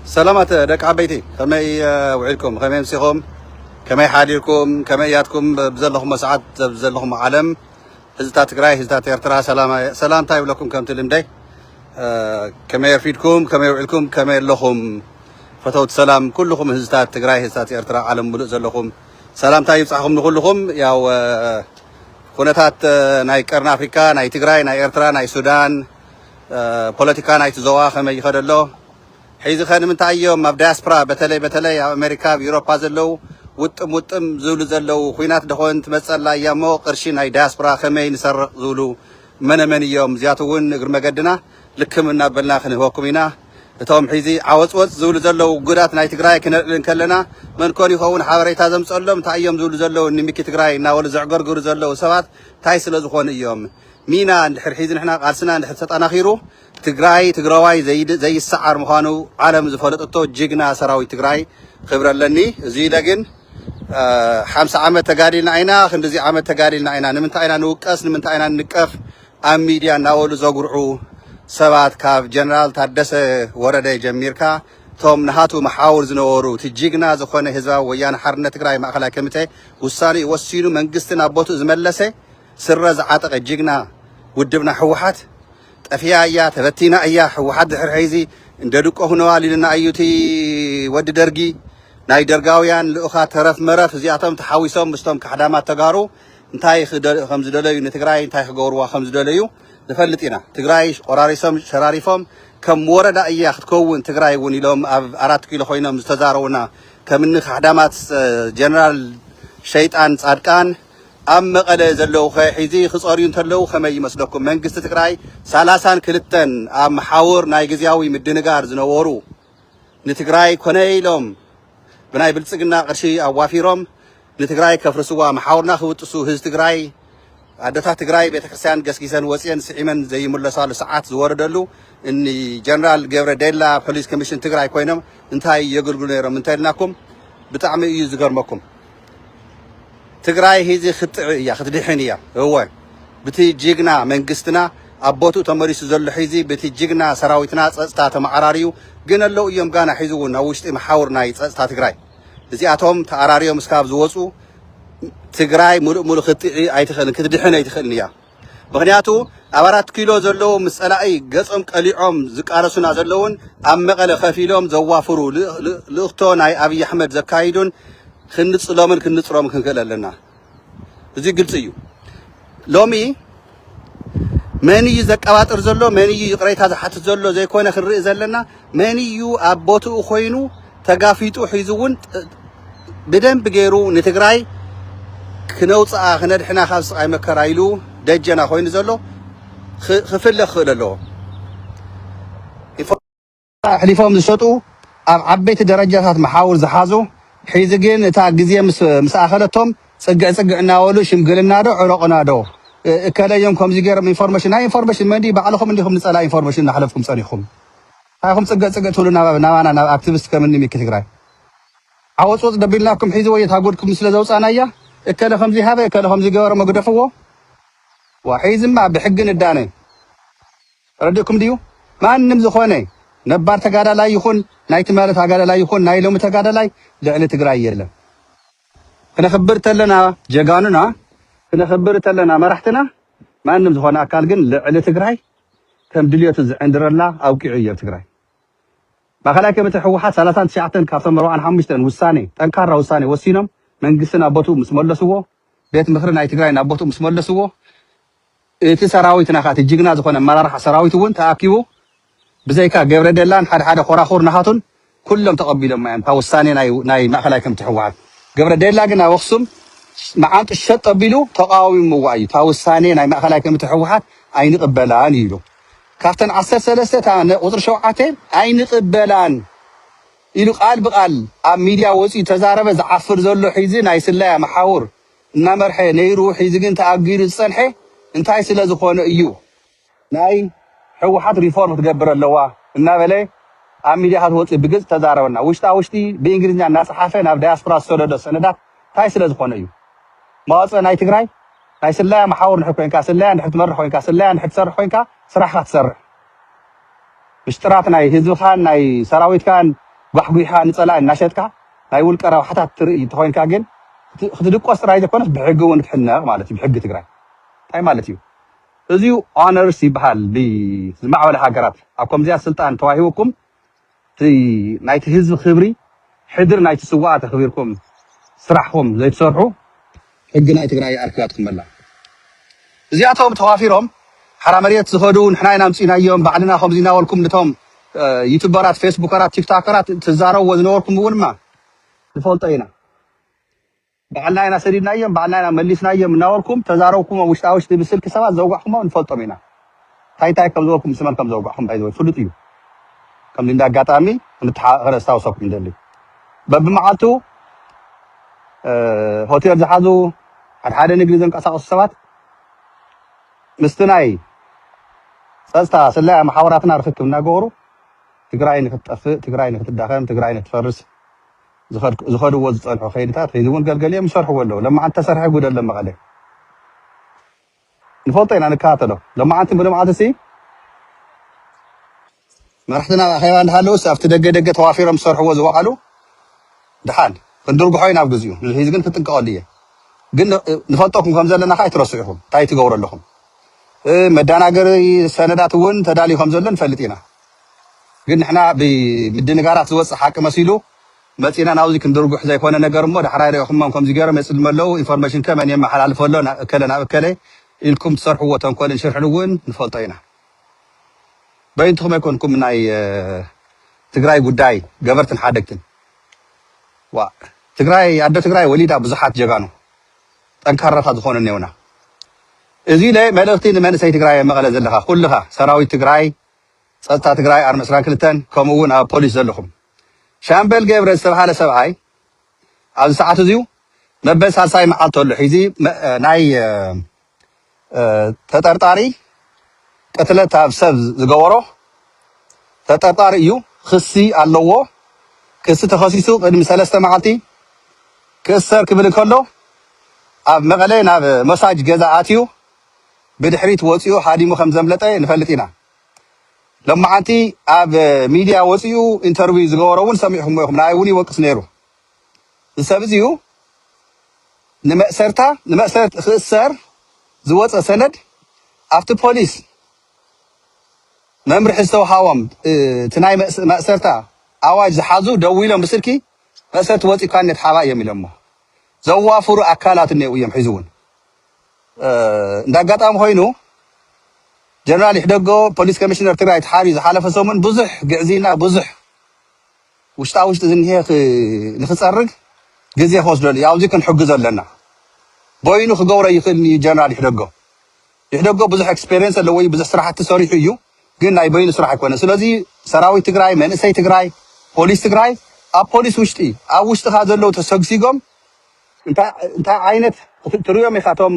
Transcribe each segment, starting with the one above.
سلامات دك عبيتي كمي وعيلكم كمي مسيخم كمي حاليكم كمي ياتكم بزلهم مساعد بزلهم عالم هزتات تግራይ هزتات ኤርትራ سلامتا يبلكم كم تلمدي كمي يرفيدكم كمي يوعلكم كمي لهم فتوت سلام كلكم هزتات تግራይ هزتات ኤርትራ عالم ملؤ زلكم سلامتا يبصحكم نكلكم ያው ኩነታት ናይ ቀርና አፍሪካ ናይ ትግራይ ናይ ኤርትራ ናይ ሱዳን ፖለቲካ ናይ ትዘዋ ከመይ ይኸደሎ حيز خان من تعيّم مع دياسبرا بتلي أمريكا بأوروبا زلوا وتم زول زلوا خوينات دخون تمثل لا يامو قرشين هاي دياسبرا خمين سر زولوا من يوم زياتون غير مقدنا لكم النابلنا خن هوكمينا توم حيزي عوض زول زلوا قرات نايت تجراي كلنا من كون يخون حواري تازم سلم تعيّم زول زلوا نميك تجراي ناول زعقر قر زلوا سوات تايسل زخون يوم مينا نحر حيزن احنا قارسنا نحر ست أنا خيرو تجراي زي السعر مخانو عالم زفلت التو جيجنا سراوي تجراي خبرة لني زي لكن 5 عام تجارينا عينا خندزي عام تجارينا عينا نمنت عينا نوكس نمنت عينا نكف أم ميديا ناول زغرعو سبات كاف جنرال تحدث ورد جميركا توم نهاتو محاور زنورو تجيجنا زخونه هزا ويان حرنا تجراي ما خلا كمتة وصاني وسيلو منجستنا بوتو زملسه سرز عاتق جيجنا ودبنا حوحات أفيا أيا تبتينا أيا وحد حرحيزي ندرك هنا لنا أيوتي ود درجي ناي درجاويان لأخا ترف مرف زياتهم تحاويسهم مستهم كحدامات تجارو انتاي $5 نتجراي انتاي خجوروا $5 نفلتينا تجراي قراريسهم شراريفهم كم ورد أيا تكون تجراي ونيلهم 4 كيلو خوينا مستزارونا كمن خدمات جنرال شيطان صادقان أما قال زلوا حيزي خصاريون تلو خمي مسلكم من قصة تقرأي سالاسان كلتن أم حاور نايجزياوي مدينجار زنورو نتقرأي كوني لهم بناي بلتسقنا قرشي أو وافيرهم نتقرأي كفرسوا محاورنا خوتسو هز تقرأي عدتها تقرأي بيتكرسان قسقيسان وسيان سعيمن زي ملا صار ساعات زوار دلو إني جنرال جبر ديلا بوليس كميشن تقرأي كوينم انتهي يقولون يرم انتهيناكم بتعمل يزقر مكم تجراي هذي خط يا خط دحينيا هو بتيجينا من قستنا أبوتو تمريس زل حيزي بتيجينا سراويتنا تاع معراريو جنا لو يوم كان حيزون أوشت محاور نايت تاع تجراي زي أتوم تعراريو مسكاب زوجو تجراي مل خط أي تخلن كده دحين تخلنيا بغنياتو 4 كيلو زلوا مسألة أي قسم قليعهم زكارسنا زلون أما قال خفيلهم زوافرو لأختون أي أبي أحمد زكايدون خنص لامن خنص رام خنكللنا زي قلصيو لومي ماني زقاواتر زلو ماني يقريت هذا حت زلو زي كونه خنري زلنا ماني ابوتو خوينو تغافيطو حيزون بدن بغيرو نتግራይ كنوصا خندحنا خاص اي مكرايلو دجنا خوين زلو خفلخ للو حليفهم زشطو عبيت درجات محاور زحازو حيزجين تاجزيه مساخلتهم صقعنا ولو شمقلنا دو عرقنا دو كلا يوم كم زيجر من انفورميشن هاي انفورميشن مندي بعلكم عندكم نسأل انفورميشن نحلفكم صريخهم هاكم صقع تولنا نوانا اكتيفيست كمن ميك تግራይ عوض دبلناكم حيزو يتاغودكم مثل زوصانايا كلا خمزي هذا كلا خمزي جوار مقدفو وحيزما بحق نداني ردكم ديو ما نم زخونه نبار تقادا لا يخون نايت مالت تقادا لا يخون ناي لوم تقادا لا لعل تግራይ يله كنا خبرت لنا جغاننا كنا خبرت لنا مرحتنا ما نم زخونه اكال جن لعل تግራይ كم دليوت زعندرلا اوقيعيه تግራይ باخلاك متحوحات 39 كافتم روان 5 وساني ጠንካራ ውሳኔ ወሲኖም መንግስትና አቦቱ መስመለስዎ ቤት ምክር ናይ ትግራይ ናቦቱ መስመለስዎ እቲ ሰራዊትና ካት ጅግና ዝኾነ ማራራሕ ሰራዊት እውን ተኣኪቡ بزيك جبر دلان حد خراخور نهاتون كلهم تقبلوا معهم فوساني ناي مأخلاك متحوعات جبر دلان جنا وخصم معانت الشط قبلوا تقاوم موعي فوساني ناي مأخلاك متحوعات أين قبلان يلو كافتن عسر سلسة عن وطر شوعتين أين قبلان يلو قال بقال ميديا وسي تزارب زعفر زلو حيزي ناي سلا محاور نمر حي نيرو حيزي انت أجير الصنحي انت هاي سلا زخون ايو ناي حوحات ريفورم تقبر اللوا النابلي عميدي هات وطي بقز تزاربنا وشتي بإنجليزنا الناس حافين اب دياسبرا السودة سندات تاي سلا زخون ايو مواصل ناي تقراي ناي سلا محاور نحكوينكا سلا نحك مرحوينكا سلا نحك سرحوينكا سرح خات سرح مشترات ناي هزو خان ناي سراويت كان ጓሕጉሓ ንጸላእ እናሸጥካ ናይ ውልቀ ረብሓታት ትርኢ ተኾይንካ ግን ክትድቆስ ጥራይ ዘይኮነስ ብሕጊ እውን ክትሕነቕ ማለት እዩ ብሕጊ ትግራይ እንታይ ማለት እዩ እዚኡ ኦነርስ ይበሃል ብዝማዕበለ ሃገራት ኣብ ከምዚያ ስልጣን ተዋሂብኩም ናይቲ ህዝቢ ክብሪ ሕድር ናይቲ ስዋዕ ተኽቢርኩም ስራሕኩም ዘይትሰርሑ ሕጊ ናይ ትግራይ ኣርክባትኩም ኣላ እዚኣቶም ተዋፊሮም ሓራ መሬት ዝኸዱ ንሕና ኢና ምፂናዮም ባዕልና ከምዚ እናበልኩም ነቶም ዩቱበራት ፌስቡከራት ቲክቶከራት ትዛረብዎ ዝነበርኩም እውንማ ንፈልጦ ኢና ባዕልና ኢና ሰዲድናዮም ባዕልና ኢና መሊስናዮም እናበልኩም ተዛረብኩም ውሽጣ ውሽጢ ብስልኪ ሰባት ዘውጋዕኩም ንፈልጦም ኢና እንታይ ከም ዝበልኩም ስመን ከም ዘውጋዕኩም ባይዘወይ ፍሉጥ እዩ ከምዚ እንዳ ኣጋጣሚ ክነስታውሰኩም ይደሊ በብመዓልቱ ሆቴል ዝሓዙ ሓደ ንግዲ ዘንቀሳቀሱ ሰባት ምስቲ ናይ ፀጥታ ስላይ ማሕበራትና ርክክብ እናገበሩ ትግራይ ንክትጠፍእ ትግራይ ንክትዳኸም ትግራይ ንክትፈርስ ዝኸድዎ ዝፀንሑ ከይድታት ሒዙ እውን ገልገሊኦም ይሰርሕዎ ኣለዉ ለማዓንቲ ተሰርሐ ጉደለ መቐለ ንፈልጦ ኢና ንከታተሎ ለማዓንቲ ብልምዓት እሲ መራሕትና ኣኼባ እንዳሃለውስ ኣብቲ ደገ ተዋፊሮም ዝሰርሕዎ ዝወቃሉ ድሓን ክንድርግሖ ኢና ኣብ ግዜኡ ንሒዚ ግን ክትጥንቀቐሉ እየ ግን ንፈልጦኩም ከም ዘለና ካ ኣይትረስዑ ኢኹም እንታይ ትገብሩ ኣለኹም መዳናገሪ ሰነዳት እውን ተዳልዩ ከም ዘሎ ንፈልጥ ኢና ግን ንሕና ብምድንጋራት ዝወፅእ ሓቂ መሲሉ መፂና ናብዚ ክንድርጉሕ ዘይኮነ ነገር እሞ ዳሕራይ ሪኢኹሞም ከምዚ ገይሮም የፅልሞ ኣለዉ ኢንፎርሜሽን ከመን የመሓላልፎ ኣሎ እከለ ናብ እከለ ኢልኩም ትሰርሕዎ ተንኮልን ሽርሕን እውን ንፈልጦ ኢና በይንትኹም ኣይኮንኩም ናይ ትግራይ ጉዳይ ገበርትን ሓደግትን ትግራይ ኣዶ ትግራይ ወሊዳ ብዙሓት ጀጋኑ ጠንካራታት ዝኾኑ እኔውና እዚ መልእኽቲ ንመንእሰይ ትግራይ መቐለ ዘለኻ ኩልኻ ሰራዊት ትግራይ ፀጥታ ትግራይ ኣርሚ 22 ከምኡ እውን ኣብ ፖሊስ ዘለኹም ሻምበል ገብረ ዝተባሃለ ሰብኣይ ኣብዚ ሰዓት እዚኡ መበል ሳልሳይ መዓልቲ ኣሎ ሒዚ ናይ ተጠርጣሪ ቅትለት ኣብ ሰብ ዝገበሮ ተጠርጣሪ እዩ ክሲ ኣለዎ ክሲ ተኸሲሱ ቅድሚ 3 መዓልቲ ክእሰር ክብል ከሎ ኣብ መቐለ ናብ መሳጅ ገዛ ኣትዩ ብድሕሪት ወፂኡ ሓዲሙ ከም ዘምለጠ ንፈልጥ ኢና ለማዓንቲ ኣብ ሚድያ ወፂኡ ኢንተርቪው ዝገበሮ እውን ሰሚዕኹም ኢኹም ንኣይ እውን ይወቅስ ነይሩ ሰብ እዚኡ ንመእሰር ክእሰር ዝወፀ ሰነድ ኣብቲ ፖሊስ መምርሒ ዝተዋሃቦም እቲ ናይ መእሰርታ ኣዋጅ ዝሓዙ ደው ኢሎም ብስልኪ መእሰርቲ ወፂእካ ነት ሓባ እዮም ኢሎሞ ዘዋፍሩ ኣካላት እኔው እዮም ሒዙ እውን እንዳጋጣሚ ኮይኑ ጀነራል ይሕደጎ ፖሊስ ኮሚሽነር ትግራይ ተሓርዩ ዝሓለፈ ሰሙን ብዙሕ ግዕዚና ብዙሕ ውሽጣ ውሽጢ ዝኒሄ ንክፀርግ ግዜ ክወስደሉ ኣብዚ ክንሕግዞ ኣለና ቦይኑ ክገብሮ ይኽእል ጀነራል ይሕደጎ ብዙሕ ኤክስፔሪየንስ ኣለዎ ብዙሕ ስራሕቲ ሰሪሑ እዩ ግን ናይ በይኑ ስራሕ ኣይኮነ ስለዚ ሰራዊት ትግራይ መንእሰይ ትግራይ ፖሊስ ትግራይ ኣብ ፖሊስ ውሽጢ ኣብ ውሽጢኻ ዘለው ተሰግሲጎም እንታይ ዓይነት ትሪኦም ኢኻ እቶም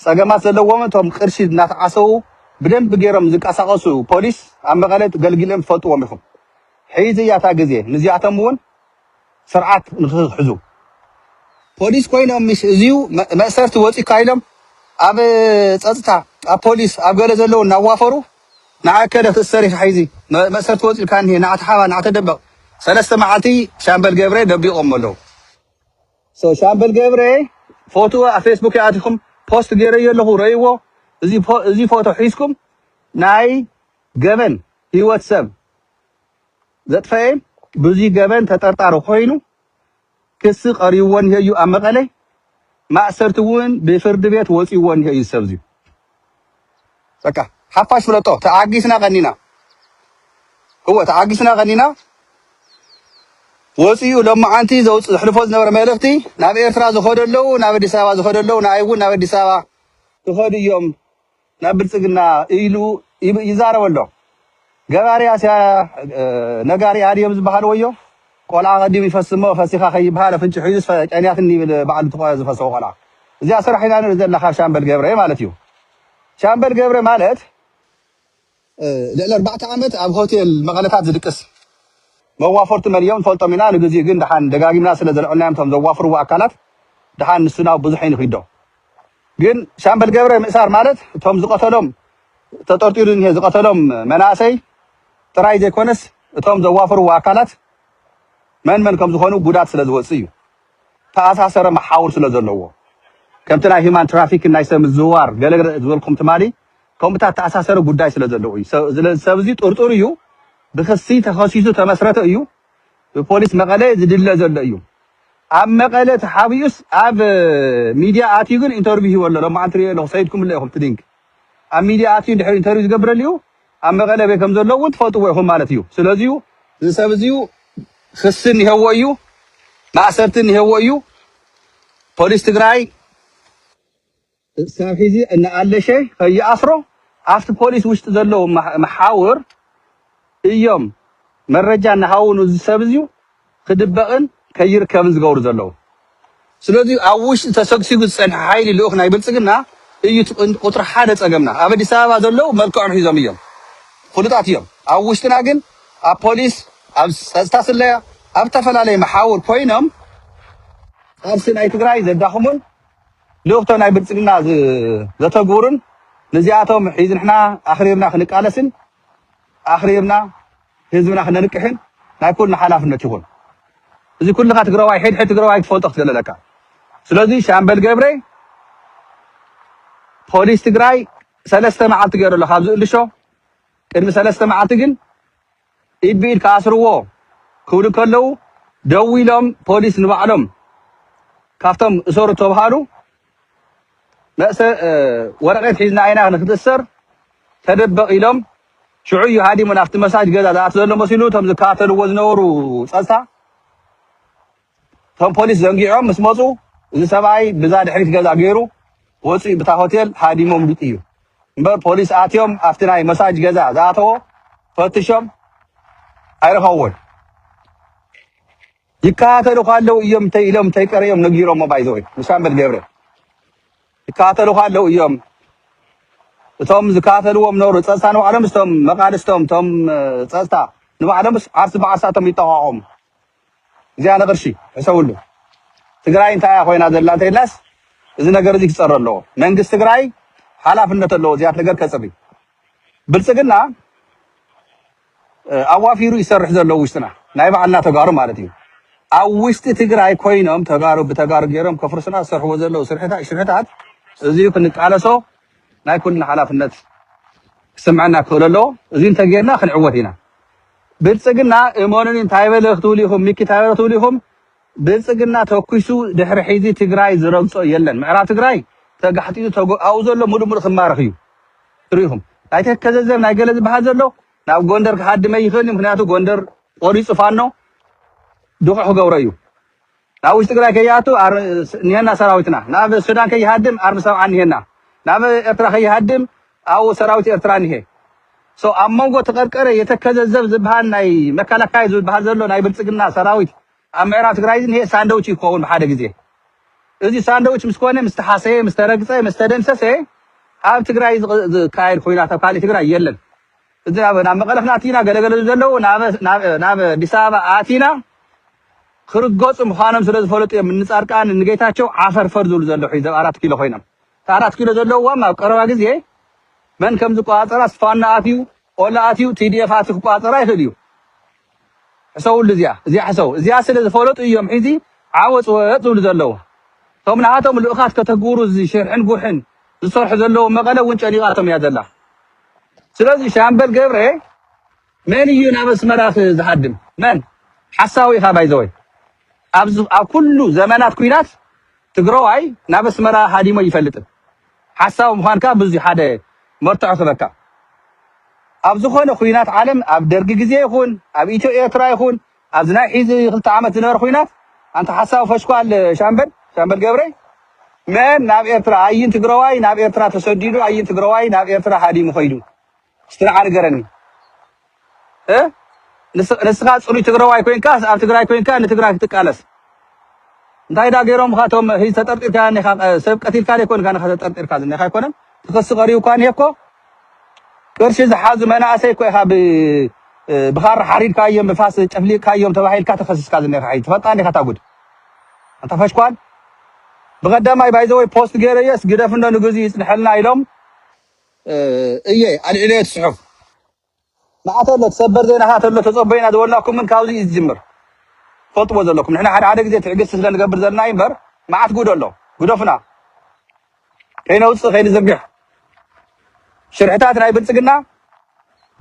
ፀገማት ዘለዎም እቶም ቅርሺ እናተዓሰቡ ብደንብ ገይሮም ዝንቀሳቀሱ ፖሊስ ኣብ መቐለ ገልጊሎም ትፈልጥዎም ኢኹም ሒዚ እያ እታ ግዜ ንዚኣቶም እውን ስርዓት ንክሕዙ ፖሊስ ኮይኖም ምስ እዚኡ መእሰርቲ ወፂእካ ኢሎም ኣብ ፀጥታ ኣብ ፖሊስ ኣብ ገለ ዘለው እናዋፈሩ ንዓከለ ክትእሰር ኢኻ ሒዚ መእሰርቲ ወፂልካ እኒሄ ንዓተሓባ ንዓተደበቕ 3 መዓልቲ ሻምበል ገብረ ደቢቖም ኣለዉ ሻምበል ገብረ ፎቶ ኣብ ፌስቡክ ኣቲኹም ፖስት ገይረዮ ኣለኹ ረእይዎ እዚ ፎቶ ሒዝኩም ናይ ገበን ህይወት ሰብ ዘጥፈአ ብዙ ገበን ተጠርጣሪ ኮይኑ ክሲ ቀሪብዎን እዩ ኣብ መቐለ ማእሰርቲ እውን ብፍርዲ ቤት ወፂዎን እዩ ሰብ እዚ በቃ ሓፋሽ ፍለጦ ተዓጊስና ቀኒና ወፂኡ ለማዓንቲ ዘውፅእ ዝሕልፎ ዝነበረ መልእኽቲ ናብ ኤርትራ ዝኸዱ ኣለዉ ናብ ኣዲስ ኣበባ ዝኸዱ ኣለዉ ንኣይ እውን ናብ ኣዲስ ኣበባ ክኸዱ እዮም ናብ ብልፅግና ኢሉ ይዛረብ ኣሎ ገባሪ ኣስያ ነጋሪ ኣድዮም ዝበሃልዎ እዮ ቆልዓ ቀዲሙ ይፈስሞ ፈሲኻ ከይበሃል ፍንጭ ሒዙ ጨንያትኒ ይብል በዓሉ ዝፈሰቦ ቆልዓ እዚኣ ስራሕ ኢና ንርኢ ዘለና ካብ ሻምበል ገብረ ማለት እዩ ሻምበል ገብረ ማለት ልዕሊ 4 ዓመት ኣብ ሆቴል መቐለታት ዝድቅስ መዋፈርቱ መን እዮም ንፈልጦም ኢና ንግዜኡ ግን ድሓን ደጋጊምና ስለ ዘለዑናዮም እቶም ዘዋፍርዎ ኣካላት ድሓን ንሱና ብዙሕ ይንክዶ ግን ሻምበል ገብረ ምእሳር ማለት እቶም ዝቀተሎም ተጠርጢሩ ዝቀተሎም መናእሰይ ጥራይ ዘይኮነስ እቶም ዘዋፍርዎ ኣካላት من كم زخانو قدات سلا زوصيو تأساسر محاور سلا زلوا كم تنا هيمان ترافيك الناس مزوار قال زولكم تمالي كم بتاع تأساسر قداي سلا زلوا سبزي طرطوريو بخسي تخصيصو تمسرته ايو ببوليس مقاله زدله زل ايو اب مقاله تحابيس اب ميديا اتيغن انترفيو ولا لما انتري لو سيدكم اللي هم تدينك اب ميديا اتي دحر انترفيو زغبرليو اب مقاله بكم زلو تفطو يهم مالتيو سلازيو زسبزيو خسن يهويو ماسرتن يهويو بوليس تግራይ ሳፊዚ እና አለሸ ከያአስሮ አፍት ፖሊስ ውስጥ ዘለው መሐወር እዮም መረጃ እናሃውኑ ዝሰብዚዩ ክድበቕን ከይርከብን ዝገብሩ ዘለው ስለዚህ አውሽ ተሰግሲጉ ጽን ኃይል ልኡኽ ናይ ብልጽግና እዩ ቁጥር ሓደ ጸገምና ኣብ አዲስ አበባ ዘለው መልክዖም ሒዞም እዮም ፍሉጣት እዮም አውሽትና ግን ኣብ ፖሊስ ኣብ ጸጥታ ስለያ ኣብ ተፈላለየ መሐወር ኮይኖም ኣብ ስናይ ትግራይ ዘዳኹሙን ልኡኽቶ ናይ ብልጽግና ዘተግብሩን ነዚኣቶም ሒዝንሕና ኣኽሪርና ክንቃለስን ኣኽሪርና ህዝብና ክንንቅሕን ናይ ኩልና ሓላፍነት ይኹን እዚ ኩልኻ ትግራዋይ ሕድ ትግራዋይ ትፈልጦ ክትገለለካ ስለዚ ሻምበል ገብረ ፖሊስ ትግራይ ሰለስተ መዓልቲ ገይሩሎ ካብ ዝእልሾ ቅድሚ ሰለስተ መዓልቲ ግን ኢድ ብኢድ ካስርዎ ክብሉ ከለው ደው ኢሎም ፖሊስ ንባዕሎም ካፍቶም እሰሩ ተባሃሉ መእሰ ወረቀት ሒዝና ኢና ንክትእሰር ተደበቕ ኢሎም شعوي هادي من أفت مساج جذا ذات زلنا مسيلو تم زكاة الوزنور وصلصة تم بوليس زنجيعهم مسموزو إذا سبعي بزاد حريت جذا غيرو وصي بتاع هوتيل هادي مم بيتيو بر بوليس آتيهم أفتناي مساج جذا ذاته فتشهم أيرهاول يكاتلو خالو يوم تيلم تيكر يوم نجيرو ما بايزوي مشان بالجبر يكاتلو خالو يوم توم زكاتلو منور تصانو نو عالم ستوم مقالستوم توم تصتا نو عالم عرس بعصاتهم يطاعهم زي انا قرشي اسولو تግራይ እንታይ ኮይና ዘላ ተይላስ እዚ ነገር እዚ ክጸረሎ መንግስት ትግራይ ሓላፍነት አለው እዚያት ነገር ከጽቢ ብልጽግና አዋፊሩ ይሰርሕ ዘሎ ውሽጥና ናይ ባዕልና ተጋሩ ማለት እዩ ኣብ ውሽጥ ትግራይ ኮይኖም ተጋሩ በተጋሩ ገይሮም ከፍርስና ሰርሕዎ ዘሎ ስርሕታት እዚ ክንቃለሶ ናይ ኩልና ሓላፍነት ስምዓና ክለሎ እዚ እንተገርና ክንዕወት ኢና ብልጽግና እሞንን እንታይ በለኽቱል ይኹም ሚኪ ታበለኽቱል ይኹም ብልጽግና ተኩሱ ድሕሪ ሒዚ ትግራይ ዝረግጾ የለን ምዕራብ ትግራይ ተጋሕጢቱ ተአው ዘሎ ሙሉሙሉ ክማረኽ እዩ ትሪኹም ናይ ተከዘዘብ ናይ ገለ ዝበሃል ዘሎ ናብ ጎንደር ክሓድመ ይኽእል ምክንያቱ ጎንደር ቆሪጹ ፋኖ ድኹዕ ክገብሮ እዩ ናብ ውሽጢ ትግራይ ከያቱ ኒሄና ሰራዊትና ናብ ሱዳን ከይሃድም ኣርሚ ሰብዓን ኒሄና ናብ ኤርትራ ከይሃድም ኣው ሰራዊት ኤርትራ ኒሄ ሶ ኣሞንጎ ተቀርቀረ የተከዘዘብ ዝበሃል ናይ መከላከያ ዝበሃል ዘሎ ናይ ብልጽግና ሰራዊት ኣብ ምዕራብ ትግራይ ኒሄ ሳንዶዊች ይኮውን በሓደ ግዜ እዚ ሳንዶዊች ምስኮነ ምስተሓሰየ ምስተረግጸ ምስተደምሰሰ ኣብ ትግራይ ዝካየድ ኮይናት ኣብ ካልእ ትግራይ የለን እዚ ናብ መቐለኽና ኣቲና ገለገለ ዘለው ናብ አዲስ ኣበባ ኣቲና ክርገጹ ምዃኖም ስለ ዝፈለጡ እዮም ንጻድቃን ንጌታቸው ዓፈርፈር ዝብሉ ዘለሑ ሒዞም 4 ኪሎ ኮይኖም 4 ኪሎ ዘለውዎም ኣብ ቀረባ ግዜ መን ከም ዝቋፀራ ስፋና ኣትዩ ኦላ ኣትዩ ቲዲኤፍ ኣትዩ ክቋፀራ ይኽእል እዩ ሕሰውሉ እዚኣ ሕሰው እዚኣ ስለ ዝፈለጡ እዮም ሒዚ ዓወፅ ወጥ ዝብሉ ዘለው ቶም ንኣቶም ልኡኻት ከተግብሩ እዚ ሽርሕን ጉሕን ዝሰርሑ ዘለው መቐለ እውን ጨኒቓቶም እያ ዘላ ስለዚ ሻምበል ገብረ መን እዩ ናብ ኣስመራ ዝሓድም መን ሓሳዊ ኢኻ ባይዘወይ ኣብ ኩሉ ዘመናት ኩናት ትግራዋይ ናብ ኣስመራ ሃዲሞ ይፈልጥን ሓሳብ ምዃንካ ብዙይ ሓደ መርትዖ ክበካ ኣብ ዝኾነ ኩናት ዓለም ኣብ ደርጊ ግዜ ይኹን ኣብ ኢትዮ ኤርትራ ይኹን ኣብ ዝናይ ሒዚ 2 ዓመት ዝነበረ ኩናት አንተ ሓሳብ ፈሽኳል ሻምበል ገብረ መን ናብ ኤርትራ ኣይን ትግራዋይ ናብ ኤርትራ ተሰዲዱ ኣይን ትግራዋይ ናብ ኤርትራ ሃዲሙ ኸይዱ ስትራዓ ነገረኒ ንስኻ ጽሩይ ትግራዋይ ኮይንካ ኣብ ትግራይ ኮይንካ ንትግራይ ክትቃለስ እንታይ ዳ ገይሮም ካቶም ሂዝ ተጠርጢርካ ነኻ ሰብ ቀቲልካ ለይኮንካ ነኻ ተጠርጢርካ ዝነኻ ኣይኮነን ተኸሲ ቀሪብካ ነኮ ቅርሺ ዝሓዙ መናእሰይ ኮ ኢኻ ብኻር ሓሪድካዮም ብፋስ ጨፍሊቕካዮም ተባሂልካ ተኸሲስካ ዝነኻ ሒዝ ትፈጣኒ ኢኻ ታጉድ አንተ ፈሽኳል ብቀዳማይ ባይዘወይ ፖስት ገይረየስ ግደፍና ንግዚ ይጽንሐልና ኢሎም እየ ኣልዕልየ ጽሑፍ ማዕተሎ ተሰበር ዜናኻ ተሎ ተጸበይና ዝወላኩም ምን ካብዚ ይዝምር تفلطوا زلكم نحن حدا غزي تعقس سلا نقبر زلنا ينبر ما عاد قودلو قدفنا كاين وص خيل زرقح شرحتات ناي بلصقنا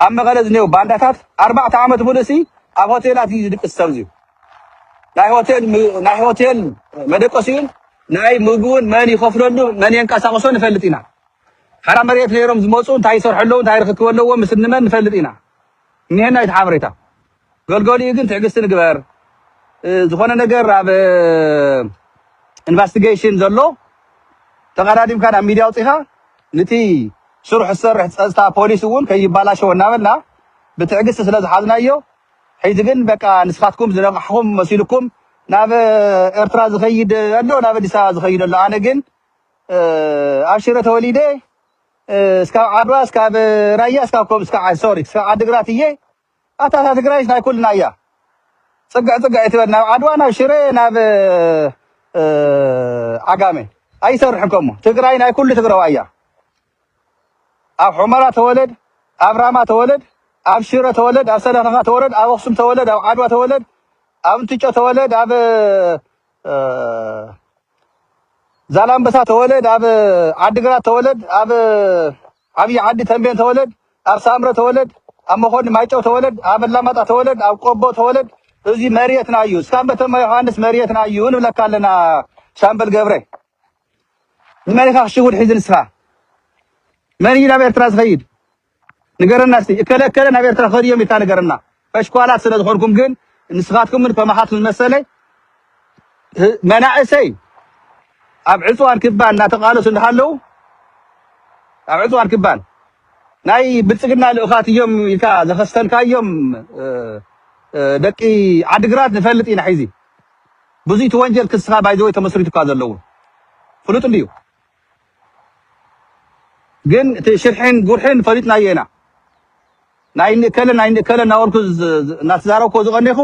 اما غلز نيو بانداتات 4 عامات بولسي اب هوتيلات يدق السبزي ناي هوتيل مدقسين ناي مغون من يخفللو من ينقساقسو نفلطينا حرام مريت نيروم زموصو انت يسرحلو انت يرخكولو مسنمن نفلطينا نينا يتحابريتا غلغولي ግን ትዕግስት ንግበር ዝኾነ ነገር ኣብ ኢንቨስቲጌሽን ዘሎ ተቀዳዲም ካና ሚዲያ ውጪኻ ነቲ ስሩሕ ዝሰርሕ ፀጥታ ፖሊስ እውን ከይባላሸው እናበልና ብትዕግስት ስለዝሓዝናዮ ሕዚ ግን በቃ ንስኻትኩም ዝነቕሕኩም መሲልኩም ናብ ኤርትራ ዝኸይድ ኣሎ ናብ አዲስ አበባ ዝኸይድ ኣሎ ኣነ ግን ኣብ ሽረ ተወሊደ እስካብ ዓድዋ እስካብ ራያ እስካብ ዓዲግራት እየ ኣታታ ትግራይ ናይ ኩልና እያ ፅግዕ እትበል ናብ ዓድዋ ናብ ሽረ ናብ ዓጋመ ኣይሰርሕከሞ ትግራይ ናይ ኩሉ ትግራዋይ እያ ኣብ ሑመራ ተወለድ ኣብ ራማ ተወለድ ኣብ ሽረ ተወለድ ኣብ ሰለኸ ተወለድ ኣብ ኣክሱም ተወለድ ኣብ ዓድዋ ተወለድ ኣብ እንትጮ ተወለድ ኣብ ዛላምበሳ ተወለድ ኣብ ዓዲግራት ተወለድ ኣብ ዓብይ ዓዲ ተንቤን ተወለድ ኣብ ሳምረ ተወለድ ኣብ መኾኒ ማይጨው ተወለድ ኣብ አላማጣ ተወለድ ኣብ ቆቦ ተወለድ እዚ መሪየትና እዩ እስካብ በተማ ዮሐንስ መሪየትና እዩ ንብለካ ኣለና ሻምበል ገብረ ንመሪኻ ሽጉድ ሒዝን ስኻ መሪ ናብ ኤርትራ ዝኸይድ ንገረና እስቲ እከለከለ ናብ ኤርትራ ኸድዮም ኢታ ንገረና ፈሽኳላት ስለ ዝኾንኩም ግን ንስኻትኩም ምን ከማኻት መሰለ መናእሰይ ኣብ ዕፅዋን ክባን እናተቃለሱ እንዳሃለው ኣብ ዕፅዋን ክባን ናይ ብልጽግና ልኡኻት እዮም ኢልካ ዘኸስተልካዮም ደቂ ዓዲግራት ንፈልጥ ኢና ሒዚ ብዙይ ወንጀል ክስኻ ባይዘው ተመስሪቱካ ዘለው ፍሉጥ እንዲዩ ግን ሽርሕን ጉርሕን ፈሊጥና የና ናይ ንከለ ናወልኩ እናተዛረብኩ ዝቐኒኹ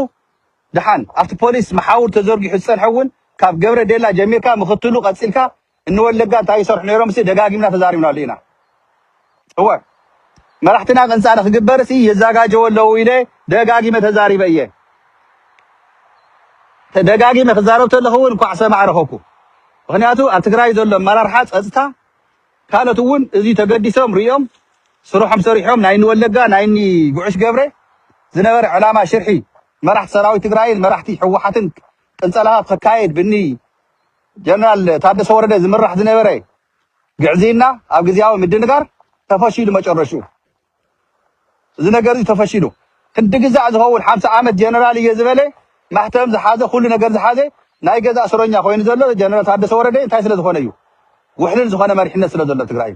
ድሓን ኣብቲ ፖሊስ መሓውር ተዘርጊሑ ዝፀንሐውን ካብ ገብረ ዴላ ጀሚርካ ምኽትሉ ቀፂልካ እንወለጋ እንታይ ይሰርሑ ነይሮም ሲ ደጋጊምና ተዛሪብናሉ ኢና እወ መራሕትና ቅንፃነ ክግበርሲ የዛጋጀወለው ኢለ ደጋጊመ ተዛሪበ እየ ደጋጊመ ክዛረብ ተለኸውን እንኳዕ ሰማዕ ረኸብኩ ምክንያቱ ኣብ ትግራይ ዘሎ መራርሓ ፀጥታ ካልኦት እውን እዚ ተገዲሶም ሪኦም ስሩሖም ሰሪሖም ናይ ንወለጋ ናይ ጉዕሽ ገብረ ዝነበረ ዕላማ ሽርሒ መራሕቲ ሰራዊት ትግራይን መራሕቲ ሕወሓትን ቅንፀላታት ክካየድ ብኒ ጀነራል ታደሰ ወረደ ዝምራሕ ዝነበረ ግዕዚና ኣብ ግዝያዊ ምድንጋር ተፈሺሉ መጨረሹ እዚ ነገር እዚ ተፈሺሉ ክንዲ ግዛዕ ዝኸውን 50 ዓመት ጀነራል እየ ዝበለ ማህተም ዝሓዘ ኩሉ ነገር ዝሓዘ ናይ ገዛ እስረኛ ኮይኑ ዘሎ ጀነራል ታደሰ ወረደ እንታይ ስለ ዝኾነ እዩ ውሕልን ዝኾነ መሪሕነት ስለ ዘሎ ትግራይ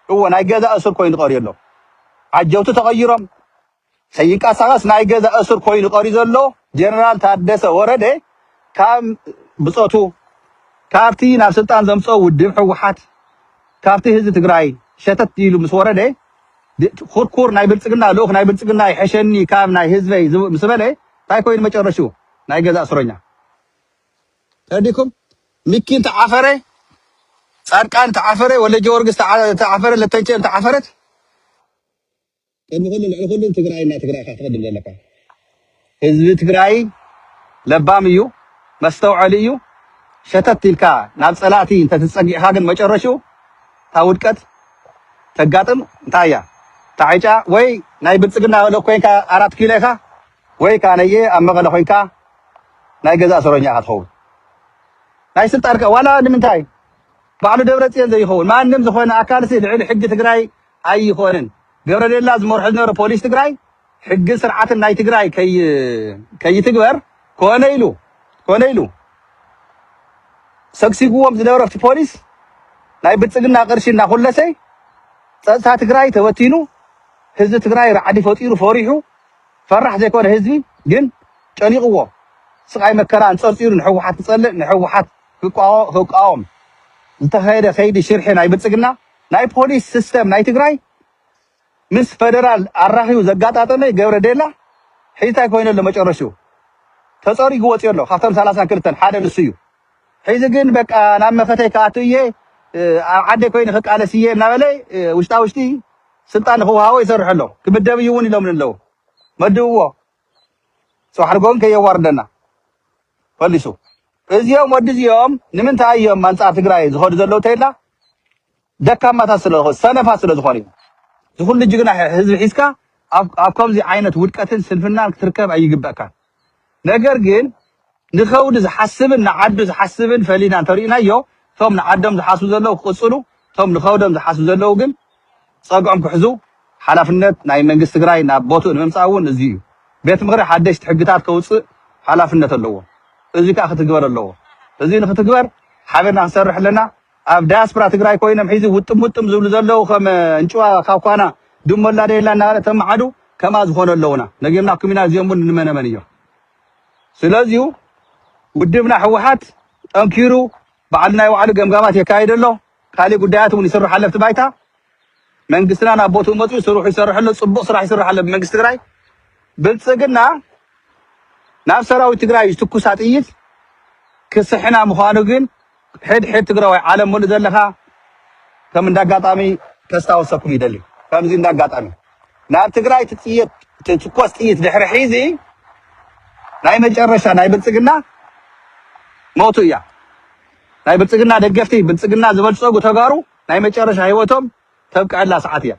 እወ ናይ ገዛ እስር ኮይኑ ቀሪ ኣሎ ዓጀውቱ ተቐይሮም ሰይንቃሳቀስ ናይ ገዛ እስር ኮይኑ ቀሪ ዘሎ ጀነራል ታደሰ ወረደ ካብ ብጾቱ ካብቲ ናብ ስልጣን ዘምፀው ውድብ ሕወሓት ካብቲ ህዝቢ ትግራይ ሸተት ኢሉ ምስ ወረደ ኩርኩር ናይ ብልጽግና ልኡኽ ናይ ብልጽግና ይሐሸኒ ካብ ናይ ህዝበይ ምስ በለ እንታይ ኮይኑ መጨረሹ ናይ ገዛ እስረኛ ተዲኩም ሚኪን ተዓፈረ ጻድቃን ተዓፈረ ወለ ጊዮርጊስ ተዓፈረ ለተንጨን ተዓፈረት ከመሆነ ለሁሉ ትግራይና ትግራይ ካትቀድም ዘለካ ህዝቢ ትግራይ ለባም እዩ መስተውዓል እዩ ሸተት ኢልካ ናብ ጸላቲ እንተ ትጸጊዕካ ግን መጨረሹ ታውድቀት ተጋጥም እንታያ ታይጫ ወይ ናይ ብልጽግና ለኮይንካ 4 ኪሎ ኢኻ ወይ ካነየ ኣብ መቐለ ኮይንካ ናይ ገዛ እስረኛ ክትኸውን ናይ ስልጣንካ ዋላ ንምንታይ ባዕሉ ደብረጽዮን ዘይኸውን ማንም ዝኾነ ኣካልሲ ልዕሊ ሕጊ ትግራይ ኣይኾንን ገብረዴላ ዝመርሖ ዝነበረ ፖሊስ ትግራይ ሕጊ ስርዓትን ናይ ትግራይ ከይትግበር ኮነ ኢሉ ሰግሲግዎም ዝነበረ ፖሊስ ናይ ብልጽግና ቅርሺ እናኹለሰይ ፀጥታ ትግራይ ተበቲኑ ህዝቢ ትግራይ ራዕዲ ፈጢሩ ፈሪሑ ፈራሕ ዘይኮነ ህዝቢ ግን ጨኒቕዎ ስቃይ መከራን ፀርፂሩ ንሕወሓት ክፀልእ ንሕወሓት ክቃወም ዝተኸየደ ከይዲ ሽርሒ ናይ ብልጽግና ናይ ፖሊስ ሲስተም ናይ ትግራይ ምስ ፌደራል ኣራኺቡ ዘጋጣጠመ ገብረ ዴላ ሒዝታይ ኮይኑ ኣሎ መጨረሹ ተፀሪጉ ወፂኡ ኣሎ ካብቶም 32 ሓደ ንሱ እዩ ሒዚ ግን በቃ ናብ መፈተይ ከኣቱ እየ ኣብ ዓደ ኮይኑ ክቃለስ እየ እናበለ ውሽጣ ስልጣን ክወሃቦ ይሰርሕ ኣሎ ክምደብ እውን ኢሎም ኣለዉ መድብዎ ፅዋሕርጎም ከየዋርደና ፈሊሱ እዚኦም ወዲ እዚኦም ንምንታይ እዮም አንጻር ትግራይ ዝኸዱ ዘለው ተይላ ደካማታት ስለዝኾኑ ሰነፋት ስለዝኾኑ ዝኹሉ ጅግና ህዝቢ ሒዝካ ኣብ ከምዚ ዓይነት ውድቀትን ስንፍናን ክትርከብ ኣይግበአካን ነገር ግን ንኸውዲ ዝሓስብን ንዓዱ ዝሓስብን ፈሊና እንተሪእናዮ ቶም ንዓዶም ዝሓስቡ ዘለው ክቅፅሉ ቶም ንኸውዶም ዝሓስቡ ዘለው ግን ፀግዖም ክሕዙ ሓላፍነት ናይ መንግስቲ ትግራይ ናብ ቦትኡ ንምምፃእ እውን እዚ እዩ ቤት ምክሪ ሓደሽቲ ሕግታት ከውፅእ ሓላፍነት ኣለዎ እዚ ከዓ ክትግበር ኣለዎ እዚ ንክትግበር ሓቢርና ክንሰርሕ ኣለና ኣብ ዳያስፖራ ትግራይ ኮይኖም ሒዚ ውጥም ዝብሉ ዘለው ከም እንጭዋ ካብኳና ድሞላ ደይላ እናበለ ተማዓዱ ከማ ዝኾነ ኣለውና ነጊርና ኩሚና እዚኦም እውን ንመነመን እዮም ስለዚ ውድብና ሕወሓት ጠንኪሩ በዓል ናይ ባዕሉ ገምጋማት የካይድ ኣሎ ካሊእ ጉዳያት እውን ይስርሕ ኣለፍቲ ባይታ መንግስትና ናብ ቦትኡ መፅኡ ስሩሕ ይሰርሕ ኣሎ ፅቡቅ ስራሕ ይስርሕ ኣሎ ብመንግስቲ ትግራይ ብልፅግና ናብ ሰራዊት ትግራይ ዝትኩሳ ጥይት ክስሕና ምዃኑ ግን ሕድ ትግራዋይ ዓለም ሙሉእ ዘለኻ ከም እንዳጋጣሚ ከስታወሰኩም ይደሊ ከምዚ እንዳጋጣሚ ናብ ትግራይ ትትኮስ ጥይት ድሕሪ ሒዚ ናይ መጨረሻ ናይ ብልፅግና ሞቱ እያ ናይ ብልፅግና ደገፍቲ ብልፅግና ዝበልፀጉ ተጋሩ ናይ መጨረሻ ህይወቶም ተብቅዐላ ሰዓት እያ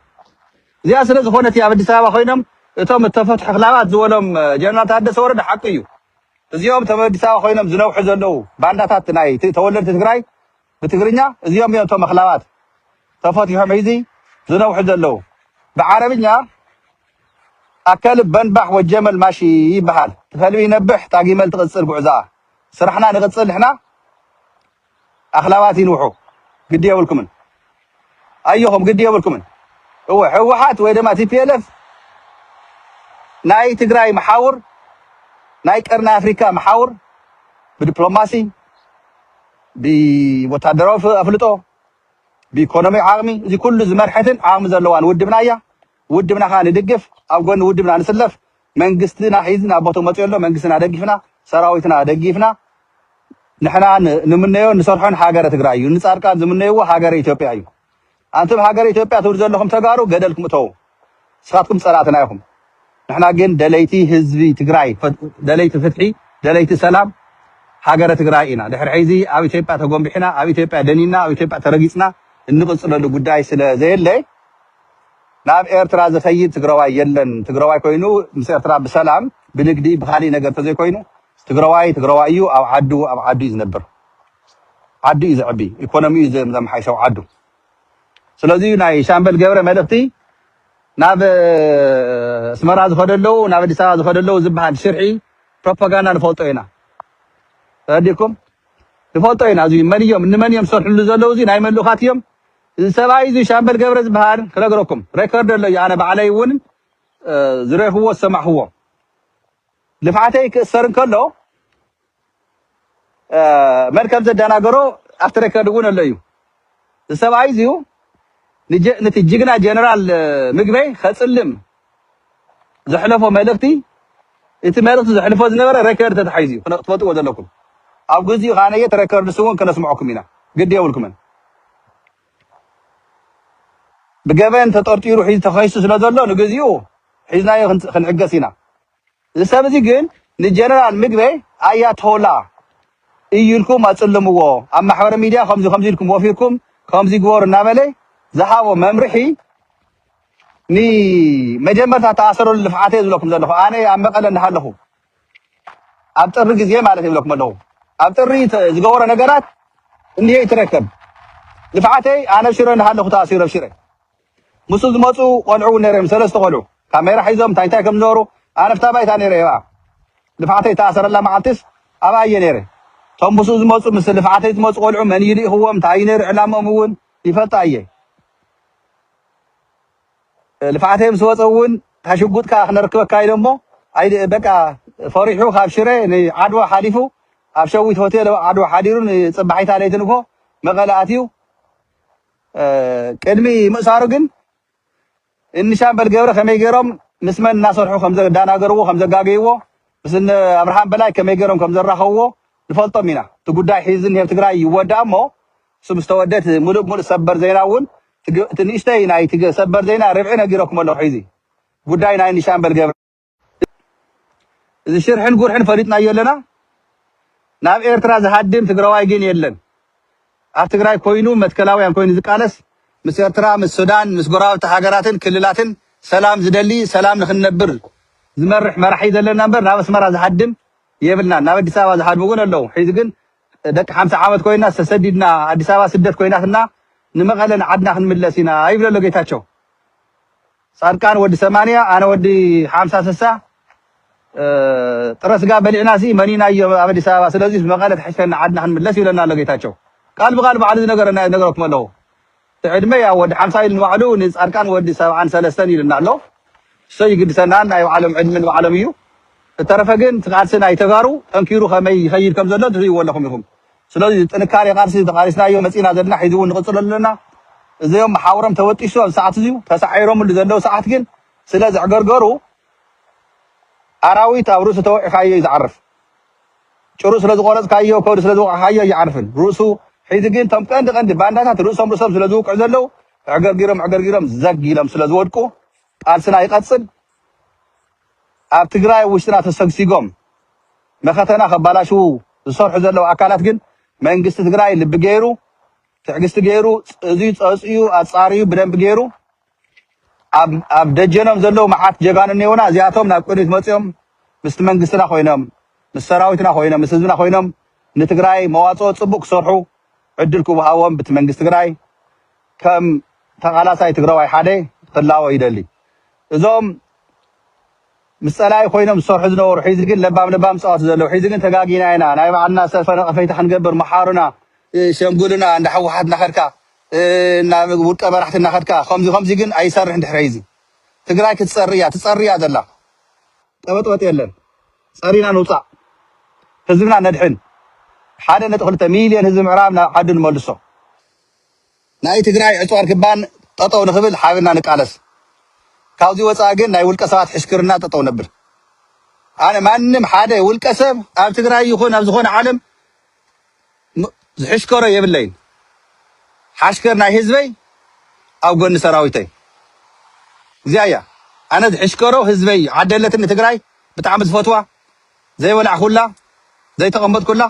እዚኣ ስለ ዝኾነት ኣብ ኣዲስ ኣበባ ኮይኖም እቶም እተፈትሑ ክላባት ዝበሎም ጀነራል ታደሰ ወረደ ሓቂ እዩ እዚኦም ተብ ኣዲስ ኣበባ ኮይኖም ዝነውሑ ዘለው ባንዳታት ናይ ተወለድቲ ትግራይ ብትግርኛ እዚኦም እዮም እቶም ክላባት ተፈቲሖም ሒዚ ዝነውሑ ዘለው ብዓረብኛ ኣከልብ በንባሕ ወጀመል ማሺ ይበሃል ተኸልቢ ይነብሕ ታጊመል ትቕፅል ጉዕዛኣ ስራሕና ንቕፅል ንሕና ኣኽላባት ይንውሑ ግዲ የብልኩምን ኣየኹም ግዲ የብልኩምን እወ ሕወሓት ወይ ድማ ቲፒኤልኤፍ ናይ ትግራይ መሓውር ናይ ቀርኒ ኣፍሪካ መሓውር ብዲፕሎማሲ ብወታደራዊ ኣፍልጦ ብኢኮኖሚ ዓቕሚ እዚ ኩሉ ዝመርሐትን ዓቕሚ ዘለዋን ውድብና እያ ውድብና ከዓ ንድግፍ ኣብ ጎኒ ውድብና ንስለፍ መንግስትና ሒዚ ናብ ቦትኡ መፅኡ ኣሎ መንግስትና ደጊፍና ሰራዊትና ደጊፍና ንሕና ንምነዮ ንሰርሖን ሃገረ ትግራይ እዩ ንፃድቃን ዝምነይዎ ሃገረ ኢትዮጵያ እዩ አንተም ሃገረ ኢትዮጵያ ትብሉ ዘለኹም ተጋሩ ገደልኩም እተው ስኻትኩም ፀላእትና ኢኹም ንሕና ግን ደለይቲ ህዝቢ ትግራይ ደለይቲ ፍትሒ ደለይቲ ሰላም ሃገረ ትግራይ ኢና ድሕሪ ሒዚ ኣብ ኢትዮጵያ ተጎንቢሕና ኣብ ኢትዮጵያ ደኒና ኣብ ኢትዮጵያ ተረጊፅና እንቕፅለሉ ጉዳይ ስለ ዘየለ ናብ ኤርትራ ዝኸይድ ትግራዋይ የለን ትግራዋይ ኮይኑ ምስ ኤርትራ ብሰላም ብንግዲ ብኻሊእ ነገር ተዘይኮይኑ ትግራዋይ እዩ ኣብ ዓዱ እዩ ዝነብር ዓዱ እዩ ዝዕቢ ኢኮኖሚ እዩ ዘመሓይሸው ዓዱ ስለዚ ናይ ሻምበል ገብረ መልእኽቲ ናብ ኣስመራ ዝኸደለው ናብ ኣዲስ ኣበባ ዝኸደለው ዝበሃል ሽርሒ ፕሮፓጋንዳ ንፈልጦ ኢና ተረዲእኩም ንፈልጦ ኢና እዚ መን እዮም ንመን እዮም ዝሰርሕሉ ዘለው እዚ ናይ መልእኻት እዮም እዚ ሰብኣይ እዚ ሻምበል ገብረ ዝበሃል ክነግረኩም ሬኮርድ ኣሎ እዩ ኣነ ባዕለይ እውን ዝረኽብዎ ዝሰማዕኽዎ ልፍዓተይ ክእሰር እንከሎ መርከብ ዘደናገሮ ኣብቲ ሬኮርድ እውን ኣሎ እዩ እዚ ሰብኣይ እዚዩ ነቲ ጅግና ጀነራል ምግበይ ከፅልም ዘሕለፎ መልእኽቲ እቲ መልእኽቲ ዘሕልፎ ዝነበረ ሬኮርድ ተታሒዙ እዩ ክትፈልጥዎ ዘለኩም ኣብ ግዚኡ ከዓ ነየት ሬኮርድ ስውን ክነስምዐኩም ኢና ግዲ የብልኩምን ብገበን ተጠርጢሩ ሒዙ ተኸይሱ ስለ ዘሎ ንግዚኡ ሒዝናዮ ክንዕገስ ኢና እዚ ሰብ እዚ ግን ንጀነራል ምግበይ ኣያቶላ ኢልኩም ኣፅልምዎ ኣብ ማሕበረ ሚድያ ከምዚ ኢልኩም ወፊርኩም ከምዚ ግበሩ እናበለ ዝሃቦ መምርሒ ንመጀመርታ ተኣሰረሉ ልፍዓተይ ዝብለኩም ዘለኹ ኣነ ኣብ መቐለ እናሃለኹ ኣብ ጥሪ ግዜ ማለት ይብለኩም ኣለኹ ኣብ ጥሪ ዝገበሮ ነገራት እንዲሄ ይትረከብ ልፍዓተይ ኣነ ብሽረ እናሃለኹ ተኣሲሩ ብሽረ ምስ ዝመፁ ቆልዑ ነይሮም ሰለስተ ቆልዑ ካሜራ ሒዞም እንታይ ከም ዝነበሩ ኣነ ፍታ ባይታ ነይረ እየ ልፍዓተይ ተኣሰረላ መዓልትስ ኣብኣ እየ ነይረ እቶም ምስ ዝመፁ ምስ ልፍዓተይ ዝመፁ ቆልዑ መን ይልኢኽዎም እንታይ ነይሩ ዕላሞም እውን ይፈልጣ እየ ልፍዓተይ ምስ ወፀ እውን ታሽጉጥካ ክነርክበካ ኢሎ እሞ በቃ ፈሪሑ ካብ ሽረ ንዓድዋ ሓሊፉ ኣብ ሸዊት ሆቴል ዓድዋ ሓዲሩ ንፅባሒታ ለይቲ ንጎ መቐለ ኣትዩ ቅድሚ ምእሳሩ ግን እንሻምበል ገብረ ከመይ ገይሮም ምስ መን እናሰርሑ ከም ዘዳናገርዎ ከም ዘጋገይዎ ምስ ኣብርሃም በላይ ከመይ ገይሮም ከም ዘራኸብዎ ንፈልጦም ኢና እቲ ጉዳይ ሒዚ ንህብ ትግራይ ይወዳእ እሞ እሱ ምስ ተወደት ሙሉእ ሰበር ዜና እውን እቲ ንእሽተይ ናይ ሰበር ዜና ርብዒ ነጊረኩም ኣለኹ ሒዚ ጉዳይ ናይ ንሻምበል ገብረ እዚ ሽርሕን ጉርሕን ፈሊጥናዮ ኣለና ናብ ኤርትራ ዝሃድም ትግራዋይ ግን የለን ኣብ ትግራይ ኮይኑ መትከላውያን ኮይኑ ዝቃለስ ምስ ኤርትራ ምስ ሱዳን ምስ ጎረባብቲ ሃገራትን ክልላትን ሰላም ዝደሊ ሰላም ንኽንነብር ዝመርሕ መራሒ ዘለና እምበር ናብ ኣስመራ ዝሃድም የብልና ናብ ኣዲስ ኣበባ ዝሃድሙ ግን ኣለዉ ሒዚ ግን ደቂ 50 ዓመት ኮይና ተሰዲድና ኣዲስ ኣበባ ስደት ኮይናትና ንመቐለን ዓድና ክንምለስ ኢና ይብለ ኣሎ ጌታቸው ጻድቃን ወዲ 80 ኣነ ወዲ 50 60 ጥረስጋ በሊዕናሲ መኒና ኣብ ኣዲስ ኣበባ ስለዚ መቐለ ተሕሸና ዓድና ክንምለስ ይብለና ኣሎ ጌታቸው ቃል ብቃል በዓል ነገረኩም ኣለዉ ዕድመ ያ ወዲ 50 ኢልን ባዕሉ ንጻድቃን ወዲ 73 ኢልና ኣሎ ሰይ ግድሰና ናይ ዓለም ዕድምን ባዕሎም እዩ ተረፈ ግን ቃልስና ይተጋሩ ጠንኪሩ ከመይ ይኸይድ ከም ዘሎ ትሪእዎ ኣለኹም ኢኹም ስለዚ ጥንካሬ ቃልሲ ተቃሊስናዮ መፂና ዘለና ሒዙ ንቕፅል ኣለና እዚኦም መሓውሮም ተወጢሱ ኣብ ሰዓት እዚዩ ተሳዒሮምሉ ዘለው ሰዓት ግን ስለ ዝዕገርገሩ ኣራዊት ኣብ ርእሱ ተወዒኻዮ እዩ ዝዓርፍ ጭሩ ስለ ዝቆረፅካዮ ከውዲ ስለ ዝወቕኻዮ ይዓርፍን ርእሱ ሒዚ ግን ቶም ቀንዲ ባንዳታት ርእሶም ስለ ዝውቅዑ ዘለው ዕገርጊሮም ዘግ ኢሎም ስለ ዝወድቁ ቃልስና ይቐፅል ኣብ ትግራይ ውሽጥና ተሰግሲጎም መኸተና ከባላሹ ዝሰርሑ ዘለው ኣካላት ግን መንግስቲ ትግራይ ልቢ ገይሩ ትዕግስቲ ገይሩ እዙይ ፀፅዩ ኣፃርዩ ብደንብ ገይሩ ኣብ ደጀኖም ዘለው መዓት ጀጋኑ እኔውና እዚኣቶም ናብ ቅድሚት መፅኦም ምስቲ መንግስትና ኮይኖም ምስ ሰራዊትና ኮይኖም ምስ ህዝብና ኮይኖም ንትግራይ መዋፅኦ ፅቡቅ ክሰርሑ ዕድል ክወሃቦም በቲ መንግስቲ ትግራይ ከም ተቃላሳይ ትግራዋይ ሓደ ክላዎ ይደሊ እዞም ምስ ፀላይ ኮይኖም ዝሰርሑ ዝነበሩ ሒዚ ግን ለባም ፀዋት ዘለው ሒዚ ግን ተጋጊና ኢና ናይ ባዕልና ሰልፈ ነቐፈይታ ክንገብር መሓሩና ሸምጉልና እንዳ ሕወሓት እናኸድካ ናብ ውልቀ በራሕቲ እናኸድካ ከምዚ ግን ኣይሰርሕ እንድሕር ሒዚ ትግራይ ክትፀርያ ዘላ ጠበጥበጥ የለን ፀሪና ንውፃእ ህዝብና ነድሕን 1.2 ሚልዮን ህዝቢ ምዕራብ ናብ ዓዱ ንመልሶ ናይ ትግራይ ዕፅዋር ክባን ጠጠው ንኽብል ሓቢርና ንቃለስ ካብዚ ወፃኢ ግን ናይ ውልቀ ሰባት ሕሽክርና ጠጠው ነብል ኣነ ማንም ሓደ ውልቀ ሰብ ኣብ ትግራይ ይኹን ኣብ ዝኾነ ዓለም ዝሕሽከሮ የብለይን ሓሽከር ናይ ህዝበይ ኣብ ጎኒ ሰራዊተይ እዚያ ኣነ ዝሕሽከሮ ህዝበይ ዓደለትን ትግራይ ብጣዕሚ ዝፈትዋ ዘይበላዕ ኩላ ዘይተቐመጥ ኩላ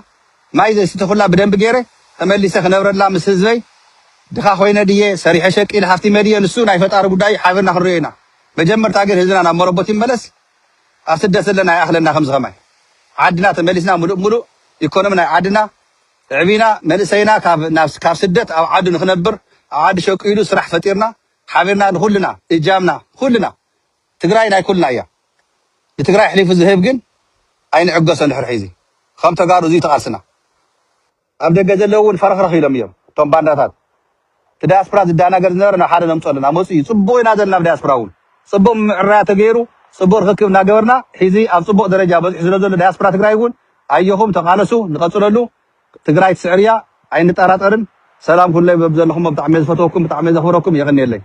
ማይ ዘይስተ ኩላ ብደንብ ገይረ ተመሊሰ ክነብረላ ምስ ህዝበይ ድኻ ኮይነ ድየ ሰሪሐ ሸቂል ሃፍቲ መድየ ንሱ ናይ ፈጣሪ ጉዳይ ሓቢርና ክንሪኦ ኢና መጀመርታ ግን ህዝብና ናብ መረቦት ይመለስ ኣብ ስደት ዘለና ይኣኽለና ከምዚ ኸማይ ዓድና ተመሊስና ሙሉእ ኢኮኖሚ ናይ ዓድና ዕቢና መንእሰይና ካብ ስደት ኣብ ዓዱ ንኽነብር ኣብ ዓዲ ሸቂሉ ስራሕ ፈጢርና ሓቢርና ንኩልና እጃምና ኩልና ትግራይ ናይ ኩልና እያ ንትግራይ ሕሊፉ ዝህብ ግን ኣይንዕገሶ እንድሕር ሒዚ ከም ተጋሩ እዙይ ተቃልስና ኣብ ደገ ዘለው እውን ፈረኽረኽ ኢሎም እዮም እቶም ባንዳታት እቲ ዳያስፖራ ዝዳናገር ዝነበረ ናብ ሓደ ነምፅኦ ኣለና መፅኡ ፅቡቅ ኢና ዘለና ኣብ ዳያስፖራ እውን ፅቡቅ ምዕራያ ተገይሩ ፅቡቅ ርክክብ እናገበርና ሒዚ ኣብ ፅቡቅ ደረጃ በፂሑ ስለ ዘሎ ዳያስፖራ ትግራይ እውን ኣየኹም ተቃለሱ ንቐፅለሉ ትግራይ ትስዕርያ ኣይንጠራጠርን ሰላም ኩለይ በብዘለኹም ብጣዕሚ ዝፈትወኩም ብጣዕሚ ዘኽብረኩም የኽንየለይ